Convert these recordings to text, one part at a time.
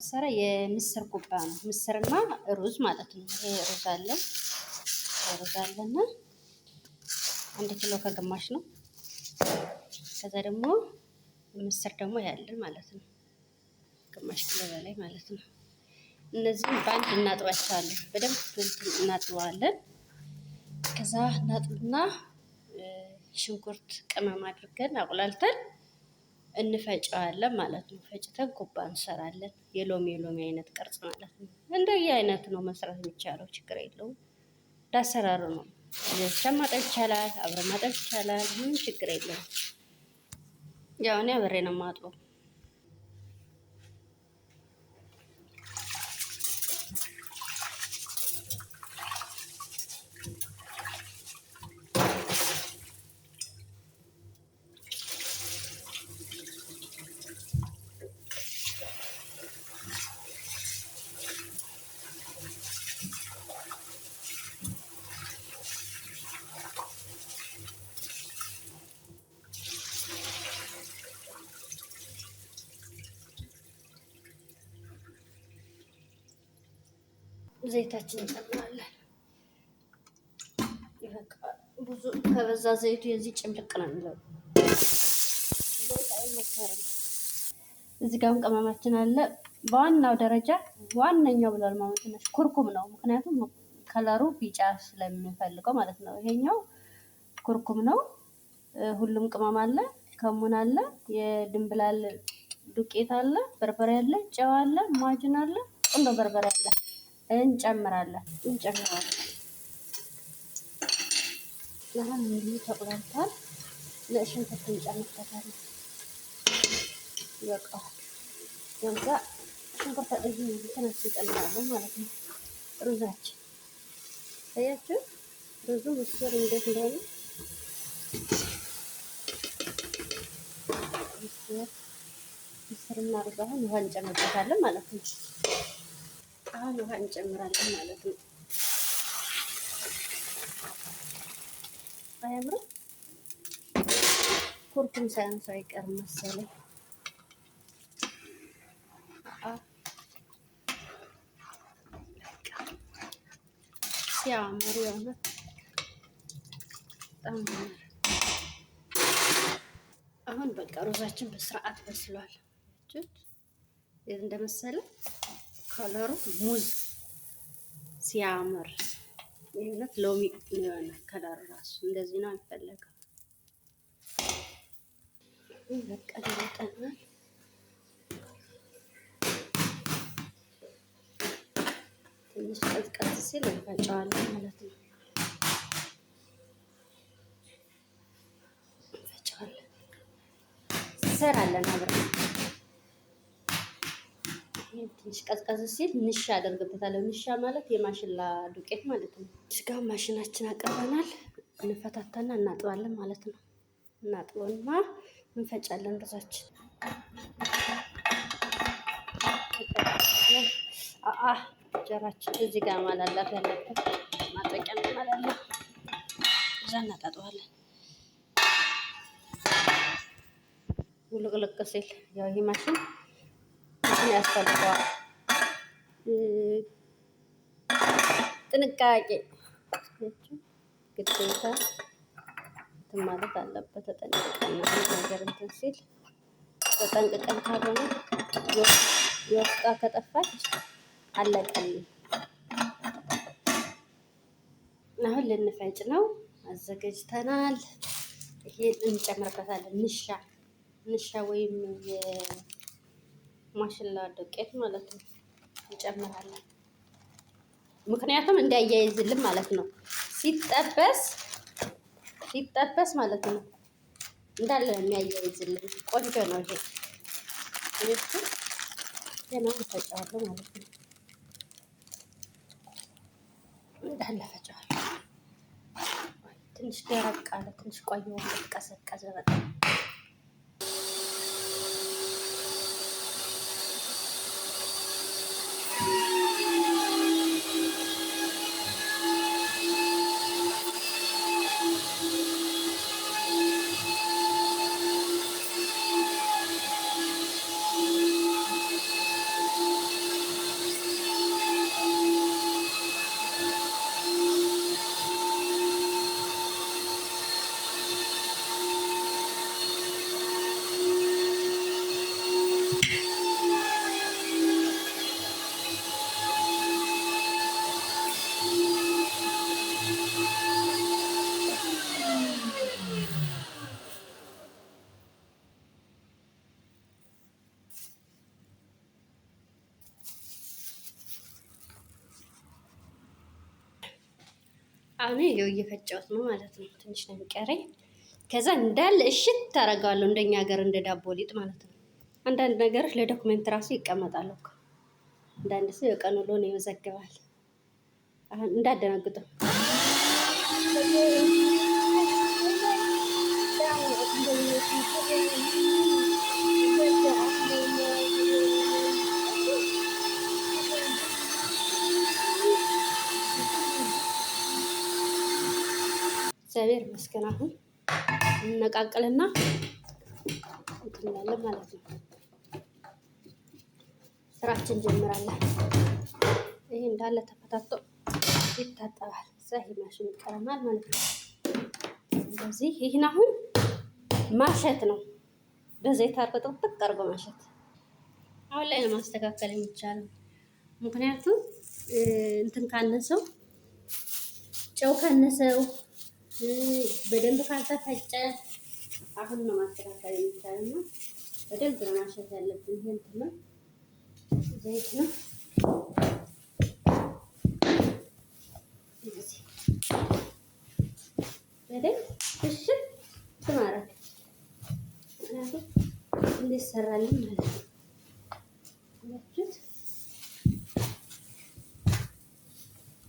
ሰራ የምስር ኩባ ነው። ምስርና ሩዝ ማለት ነው። ይሄ ሩዝ አለና 1 ኪሎ ከግማሽ ነው። ከዛ ደግሞ ምስር ደግሞ ያለ ማለት ነው። ግማሽ ኪሎ በላይ ማለት ነው። እነዚህን ባንድ እናጥባቸዋለን። በደንብ እናጥበዋለን። ከዛ እናጥብና ሽንኩርት ቅመም አድርገን አቁላልተን እንፈጨዋለን ማለት ነው። ፈጭተን ኩባ እንሰራለን። የሎሚ አይነት ቅርጽ ማለት ነው። እንደየ አይነት ነው መስራት የሚቻለው፣ ችግር የለውም። እንዳሰራሩ ነው። ብቻ ማጠብ ይቻላል፣ አብረን ማጠብ ይቻላል። ምን ችግር የለውም። ያው እኔ አብሬ ነው የማጥበው። ዘይታችን እንጨምራለን። ብዙ ከበዛ ዘይቱ የዚህ ጭምልቅ ነው የሚለው። ዘይት አይመከርም። እዚህ ጋርም ቅመማችን አለ። በዋናው ደረጃ ዋነኛው ብሏል ማለት ነው ኩርኩም ነው። ምክንያቱም ከለሩ ቢጫ ስለምንፈልገው ማለት ነው። ይሄኛው ኩርኩም ነው። ሁሉም ቅመም አለ። ከሙን አለ፣ የድንብላል ዱቄት አለ፣ በርበሬ አለ፣ ጨው አለ፣ ማጅን አለ፣ ቁንዶ በርበሬ አለ። እንጨምራለን። አሁን እንዲህ ተቆላልቷል። ለሽንኩርት እንጨምርበታለን። ይበቃዋል። ከዛ ሽንኩርት እዚህ ትንሽ እንጨምራለን ማለት ነው። ሩዛችን አያችሁ፣ ሩዙ ምስር እንዴት እንደሆነ ምስርና ሩዝ። አሁን ውሃ እንጨምርበታለን ማለት ነው። አሁን ውሃ እንጨምራለን ማለት ነው። አያምርም? ኩርኩም ሳያንሰው አይቀርም መሰለኝ። ሲያምር የሆነ በጣም አሁን በቃ ሩዛችን በስርዓት በስሏል። የት እንደመሰለ ከለሩ ሙዝ ሲያምር ይሄነት ሎሚ የሆነ ከለር ራሱ እንደዚህ ነው የሚፈለገው። በቃ ደረቀናል። ትንሽ ቀዝቀዝ ሲል እንፈጨዋለን ማለት ነው። እንፈጨዋለን፣ እንሰራለን አብረን። ትንሽ ቀዝቀዝ ሲል ንሻ አደርግበታለሁ። ንሻ ማለት የማሽላ ዱቄት ማለት ነው። ስጋ ማሽናችን አቀርበናል። እንፈታታና እናጥባለን ማለት ነው። እናጥበውና እንፈጫለን ሩዛችን። ጀራችን እዚህ ጋር ማላላት ያለበት ማጠቂያ ማለት ነው። እዛ እናጣጥዋለን። ውልቅልቅ ሲል ያው ይሄ ማሽን ያስፈልገዋል ጥንቃቄ ግዴታ እንትን ማለት አለበት። ተጠንቅቀን ነገር እንትን ሲል ተጠንቅቀን ካልሆነ የወጣ ከጠፋች አለቀልኝ። አሁን ልንፈጭ ነው፣ አዘጋጅተናል። ይሄ እንጨምርበታለን። ንሻ ወይም የማሽላ ዱቄት ማለት ነው እንጨምራለን። ምክንያቱም እንዲያያይዝልን ማለት ነው። ሲጠበስ ማለት ነው እንዳለ የሚያያይዝልን ቆንጆ ነው። ይሄ ገና እንፈጨዋለሁ ማለት ነው። እንዳለ ፈጨዋለሁ። ትንሽ ደረቅ አለ። ትንሽ ቆየው ቀዘቀዘ በጣም። አሁን ይኸው እየፈጨሁት ነው ማለት ነው። ትንሽ ነው የሚቀረኝ። ከዛ እንዳለ እሽት ታደርገዋለሁ እንደኛ ሀገር እንደ ዳቦ ሊጥ ማለት ነው። አንዳንድ ነገሮች ለዶክመንት ራሱ ይቀመጣሉ እኮ። አንዳንድ ሰው የቀን ውሎ ነው ይመዘግባል። አሁን እንዳደነግጡ እግዚአብሔር ይመስገን። አሁን እንነቃቅልና እንትን እንላለን ማለት ነው። ስራችን እንጀምራለን። ይሄ እንዳለ ተፈታቶ ይታጠባል። እዛ ይሄ ማሽን ይቀረናል ማለት ነው። እንደዚህ ይህን አሁን ማሸት ነው። በዘይት አድርጎ ጥቅጥቅ አድርጎ ማሸት። አሁን ላይ ነው ማስተካከል የሚቻለው። ምክንያቱም እንትን ካነሰው፣ ጨው ካነሰው፣ በደንብ ካልተፈጨ አሁን ነው ማስተካከል የሚቻለው። በደንብ ነው ማሸት ያለብን። ይሄ እንትን ነው፣ ዘይት ነው። በደንብ እሽት ማድረግ ምክንያቱም እንዲሰራልን ማለት ነው።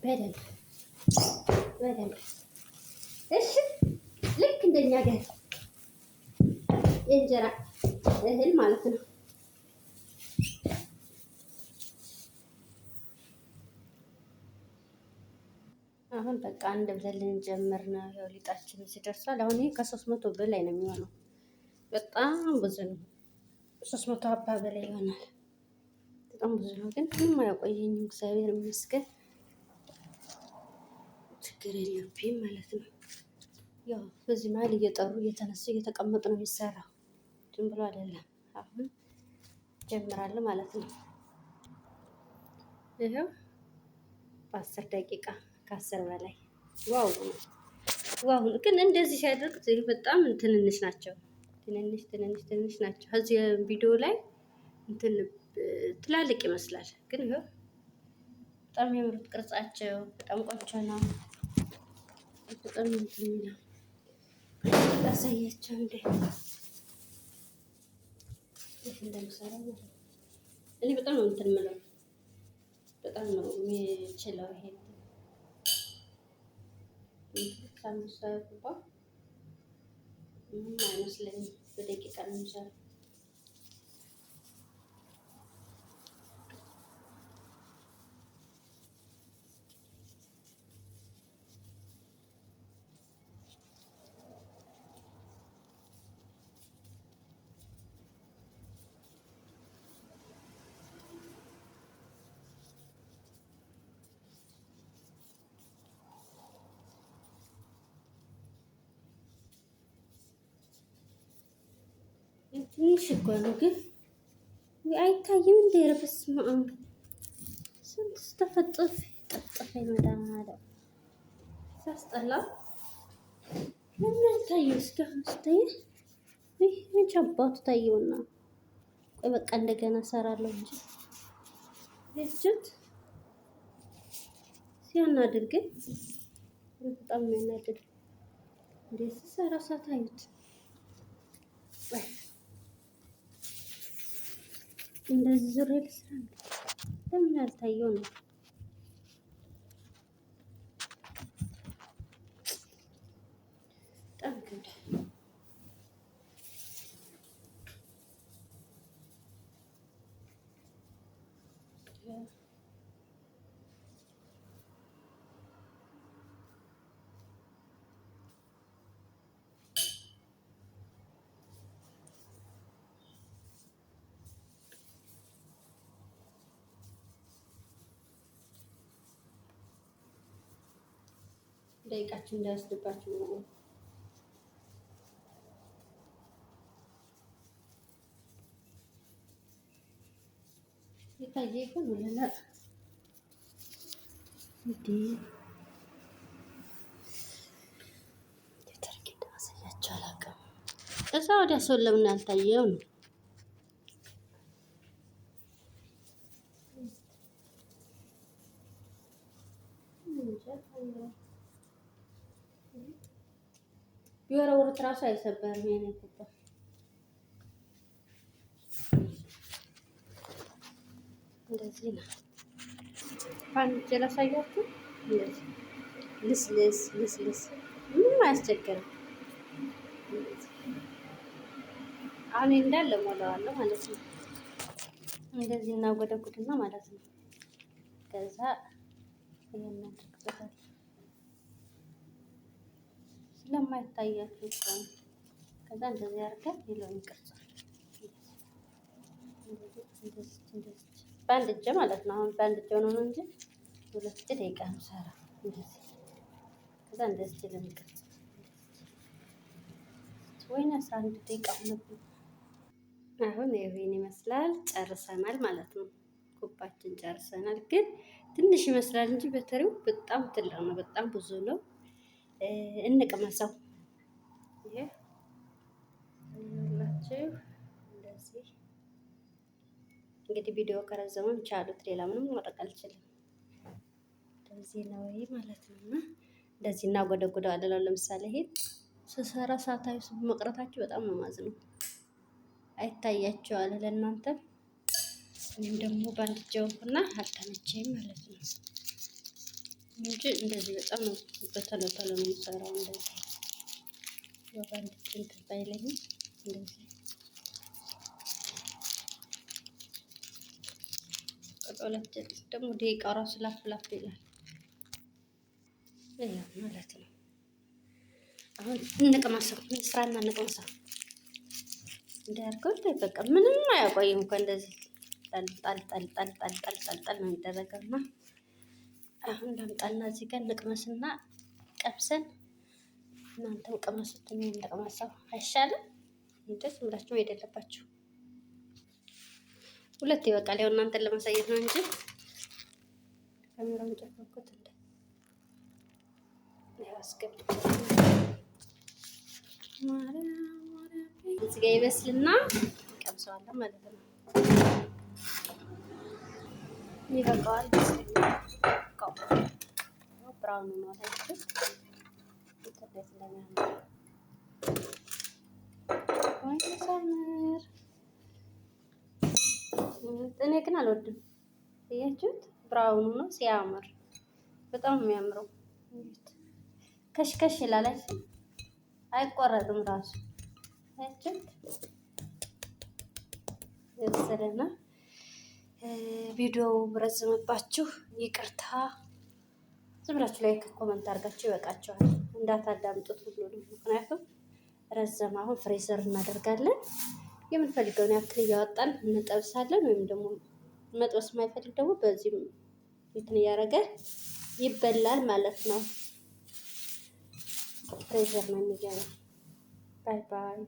በደንብ በደንብ እሺ፣ ልክ እንደኛ ጋር የእንጀራ እህል ማለት ነው። አሁን በቃ አንድ ብለን ልንጀምር ነው። ያው ሊጣችን እዚህ ደርሷል። አሁን ይሄ ከ300 በላይ ነው የሚሆነው። በጣም ብዙ ነው። 300 አባ በላይ ይሆናል። በጣም ብዙ ነው፣ ግን ምንም አያቆየኝም። እግዚአብሔር ይመስገን፣ ችግር የለብኝም ማለት ነው። ያው በዚህ መሀል እየጠሩ እየተነሱ እየተቀመጡ ነው የሚሰራው፣ ዝም ብሎ አይደለም። አሁን ጀምራለሁ ማለት ነው። ይኸው በ10 ደቂቃ ከ10 በላይ ዋው ዋው! ግን እንደዚህ ሲያደርግ በጣም ትንንሽ ናቸው። ትንንሽ ናቸው። እዚህ ቪዲዮ ላይ እንትን ትላልቅ ይመስላል፣ ግን ይኸው በጣም የሚያምሩት ቅርጻቸው በጣም ቆንጆ ነው። በጣም እንትን የሚለው ላሳያቸው እንዴ እንደምሰራ ማለት ነው። እኔ በጣም ነው እንትን የምለው፣ በጣም ነው የሚችለው። ይሄ ሳምቡሳ ኩባ ምንም አይመስለኝም። በደቂቃ ነው የሚሰራው። ትንሽ እኮ ነው ግን አይታይም እንደ ረፍስ ማም ስንት ስተፈጥፍ ጠጥፈ መድኃኒዓለም ሳስጠላ ለምን አይታየው? እስካሁን ስታይ ምን ቻባቱ ታየውና፣ ቆይ በቃ እንደገና እሰራለሁ እንጂ እጅት ሲያናድድ ግን በጣም የሚያናድድ እንዴት ሰራ ሳታዩት እንደዚህ ዙር ልስራ ለምን ያልታየው ነው? ጠንክደ ደቂቃችን እንዳያስደባችሁ ነው። የታየ ይሁን ወለላ እንዴ ተርክ እንዳሳያችሁ አላውቅም። እዛ ወዲያ ሰው ለምን ያልታየው ነው? ቢወረውሩት ራሱ አይሰበርም። የኔ ኩባ እንደዚህ ነው። አንድ እጄ ላሳያችሁ። እንደዚህ ልስልስ ልስልስ ምንም አያስቸግርም። አሁን እንዳለ ሞላዋለሁ ማለት ነው። እንደዚህ እናጎደጉድና ማለት ነው። ከዛ ይሄን እናድርግበታለን። ስለማይታያችሁ እኮ ነው። ከዛ እንደዚህ አድርገን የለውን ቅርጽ እንደዚህ በአንድ እጅ ማለት ነው። አሁን በአንድ እጅ ሆኖ ነው እንጂ 2 ደቂቃ ነው ሰራ እንደዚህ። ከዛ እንደዚህ ለምቅርጽ ወይኔ 11 ደቂቃ ሆነብኝ። አሁን ይሄን ይመስላል ጨርሰናል ማለት ነው። ኩባችን ጨርሰናል። ግን ትንሽ ይመስላል እንጂ በተሪው በጣም ትልቅ ነው። በጣም ብዙ ነው። እንቅመሰው። ይሄ ይኸውላችሁ እንደዚህ እንግዲህ ቪዲዮ ከረዘመም ቻሉት። ሌላ ምንም ማድረግ አልችልም። እንደዚህ ነው ማለት ነው። እና እንደዚህ እናጎደጉደዋለን። ለምሳሌ ይሄ ስሰራ ሳታዩ መቅረታችሁ በጣም ነው ማዝነው። አይታያቸዋል ለእናንተ። እኔም ደግሞ በአንድ እጄ ሆንኩና አልተመቸኝም ማለት ነው እንጂ እንደዚህ በጣም ነው በቶሎ ቶሎ ነው የምሰራው። እንደዚህ በአንድ እጄ እንትን ባይለኝም እንደዚህ ሁለት ደግሞ ደቂቃ ራሱ ላፍ ላፍ ይላል ማለት ነው። አሁን እንቅመሰው፣ እንስራና እንቅመሰው። እንዳያርገው በቃ ምንም አያቆይም እኮ እንደዚህ ጣል ጣል ጣል ጣል ጣል ጣል ጣል ጣል ነው የሚደረገውና አሁን ላምጣና እዚህ ጋር እንቅመስና ቀምሰን እናንተም ቅመሱት። እኔም እንቅመሰው አይሻልም? እንደዚህ ብላችሁ መሄድ የለባችሁ። ሁለት ይበቃል። ያው እናንተን ለማሳየት ነው እንጂ ካሜራውን ጨፈኩት እንደ ያስገብጥ እዚህ ጋር ይበስልና ቀምሰዋለሁ ማለት ነው። ይበቃዋል። ብራውን ነው ታይቶ እንዴት እንደሚያምር ወይ ሰምር። እኔ ግን አልወድም። እያችሁት ብራውኑ ነው ሲያምር፣ በጣም የሚያምረው። ከሽከሽ ይላል፣ አይቆረጥም ራሱ። አያችሁት የበሰለና ቪዲዮው ረዘመባችሁ ይቅርታ። ዝም ብላችሁ ላይክ ኮመንት አድርጋችሁ ይበቃችኋል። እንዳታዳምጡት ሁሉንም፣ ምክንያቱም ረዘመ። አሁን ፍሬዘር እናደርጋለን። የምንፈልገውን ያክል እያወጣን እንጠብሳለን። ወይም ደግሞ መጥበስ የማይፈልግ ደግሞ በዚህ እንትን እያደረገ ይበላል ማለት ነው። ፍሬዘር ነው የሚገባው። ባይ ባይ።